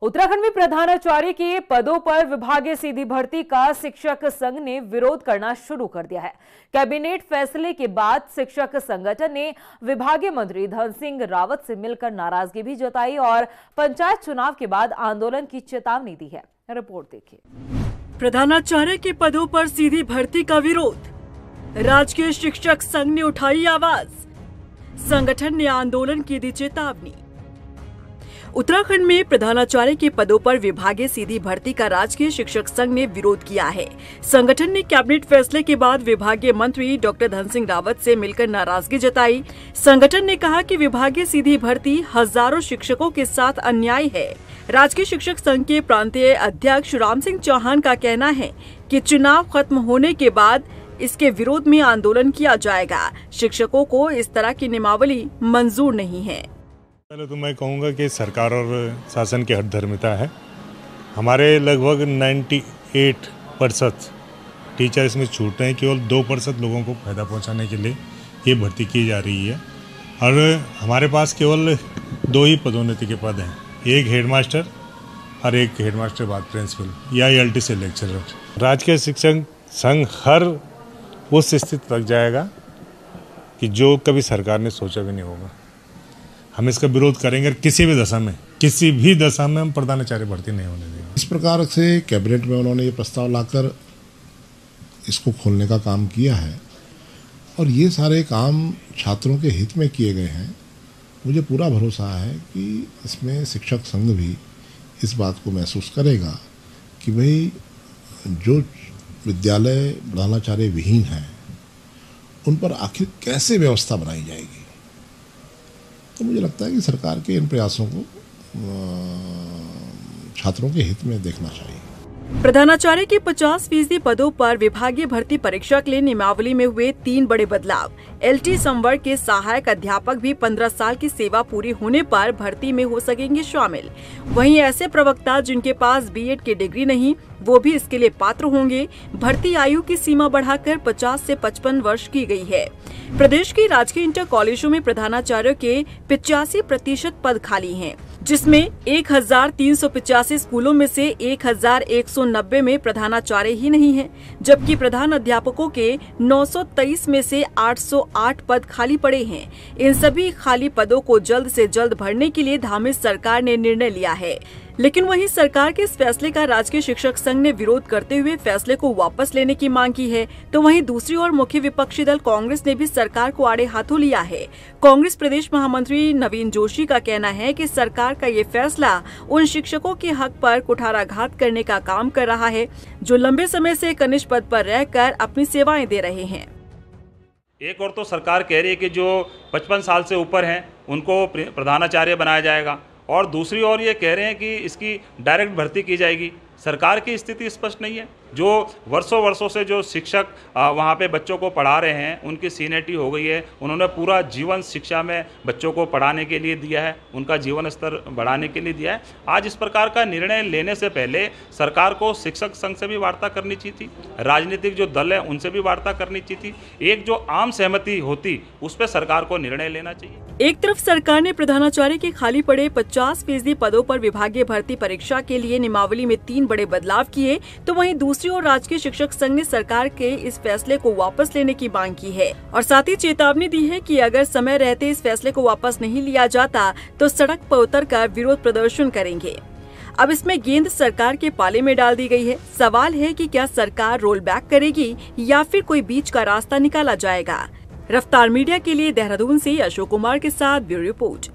उत्तराखंड में प्रधानाचार्य के पदों पर विभागीय सीधी भर्ती का शिक्षक संघ ने विरोध करना शुरू कर दिया है। कैबिनेट फैसले के बाद शिक्षक संगठन ने विभागीय मंत्री धन सिंह रावत से मिलकर नाराजगी भी जताई और पंचायत चुनाव के बाद आंदोलन की चेतावनी दी है। रिपोर्ट देखिए। प्रधानाचार्य के पदों पर सीधी भर्ती का विरोध, राजकीय शिक्षक संघ ने उठाई आवाज, संगठन ने आंदोलन की दी चेतावनी। उत्तराखंड में प्रधानाचार्य के पदों पर विभागीय सीधी भर्ती का राजकीय शिक्षक संघ ने विरोध किया है। संगठन ने कैबिनेट फैसले के बाद विभागीय मंत्री डॉक्टर धन सिंह रावत से मिलकर नाराजगी जताई। संगठन ने कहा कि विभागीय सीधी भर्ती हजारों शिक्षकों के साथ अन्याय है। राजकीय शिक्षक संघ के प्रांतीय अध्यक्ष राम सिंह चौहान का कहना है कि चुनाव खत्म होने के बाद इसके विरोध में आंदोलन किया जाएगा। शिक्षकों को इस तरह की नियमावली मंजूर नहीं है। पहले तो मैं कहूँगा कि सरकार और शासन की हठधर्मिता है। हमारे लगभग 98% टीचर इसमें छूट रहे हैं, केवल 2% लोगों को फायदा पहुंचाने के लिए ये भर्ती की जा रही है। और हमारे पास केवल 2 ही पदोन्नति के पद हैं, एक हेडमास्टर और एक हेडमास्टर बाद प्रिंसिपल या ELT से लेक्चरर। राजकीय शिक्षक संघ हर उस स्थिति तक जाएगा कि जो कभी सरकार ने सोचा भी नहीं होगा। हम इसका विरोध करेंगे। किसी भी दशा में हम प्रधानाचार्य भर्ती नहीं होने देंगे। इस प्रकार से कैबिनेट में उन्होंने ये प्रस्ताव लाकर इसको खोलने का काम किया है और ये सारे काम छात्रों के हित में किए गए हैं। मुझे पूरा भरोसा है कि इसमें शिक्षक संघ भी इस बात को महसूस करेगा कि भाई जो विद्यालय प्रधानाचार्य विहीन है उन पर आखिर कैसे व्यवस्था बनाई जाएगी। तो मुझे लगता है कि सरकार के इन प्रयासों को छात्रों के हित में देखना चाहिए। प्रधानाचार्य के 50% पदों पर विभागीय भर्ती परीक्षा के लिए नियमावली में हुए 3 बड़े बदलाव। LT संवर्ग के सहायक अध्यापक भी 15 साल की सेवा पूरी होने पर भर्ती में हो सकेंगे शामिल। वहीं ऐसे प्रवक्ता जिनके पास B.Ed की डिग्री नहीं, वो भी इसके लिए पात्र होंगे। भर्ती आयु की सीमा बढ़ाकर 50 से 55 वर्ष की गई है। प्रदेश के राजकीय इंटर कॉलेजों में प्रधानाचार्य के 85% पद खाली हैं, जिसमें 1385 स्कूलों में से 1190 में प्रधानाचार्य ही नहीं है, जबकि प्रधान अध्यापकों के 923 में से 808 पद खाली पड़े हैं। इन सभी खाली पदों को जल्द से जल्द भरने के लिए धामित सरकार ने निर्णय लिया है। लेकिन वहीं सरकार के इस फैसले का राजकीय शिक्षक संघ ने विरोध करते हुए फैसले को वापस लेने की मांग की है। तो वहीं दूसरी ओर मुख्य विपक्षी दल कांग्रेस ने भी सरकार को आड़े हाथों लिया है। कांग्रेस प्रदेश महामंत्री नवीन जोशी का कहना है कि सरकार का ये फैसला उन शिक्षकों के हक पर कुठाराघात करने का काम कर रहा है जो लंबे समय से कनिष्ठ पद पर रहकर अपनी सेवाएं दे रहे हैं। एक और तो सरकार कह रही है कि जो 55 साल से ऊपर हैं उनको प्रधानाचार्य बनाया जाएगा, और दूसरी ओर ये कह रहे हैं कि इसकी डायरेक्ट भर्ती की जाएगी। सरकार की स्थिति स्पष्ट नहीं है। जो वर्षों से जो शिक्षक वहाँ पे बच्चों को पढ़ा रहे हैं, उनकी सीनियरिटी हो गई है। उन्होंने पूरा जीवन शिक्षा में बच्चों को पढ़ाने के लिए दिया है, उनका जीवन स्तर बढ़ाने के लिए दिया है। आज इस प्रकार का निर्णय लेने से पहले सरकार को शिक्षक संघ से भी वार्ता करनी चाहिए थी, राजनीतिक जो दल है उनसे भी वार्ता करनी चाहिए थी। एक जो आम सहमति होती उस पर सरकार को निर्णय लेना चाहिए। एक तरफ सरकार ने प्रधानाचार्य के खाली पड़े 50% पदों पर विभागीय भर्ती परीक्षा के लिए नियमावली में 3 बड़े बदलाव किए, तो वहीं दूसरी ओर राजकीय शिक्षक संघ ने सरकार के इस फैसले को वापस लेने की मांग की है और साथ ही चेतावनी दी है कि अगर समय रहते इस फैसले को वापस नहीं लिया जाता तो सड़क पर उतरकर विरोध प्रदर्शन करेंगे। अब इसमें गेंद सरकार के पाले में डाल दी गई है। सवाल है कि क्या सरकार रोल बैक करेगी या फिर कोई बीच का रास्ता निकाला जाएगा। रफ्तार मीडिया के लिए देहरादून से अशोक कुमार के साथ ब्यूरो रिपोर्ट।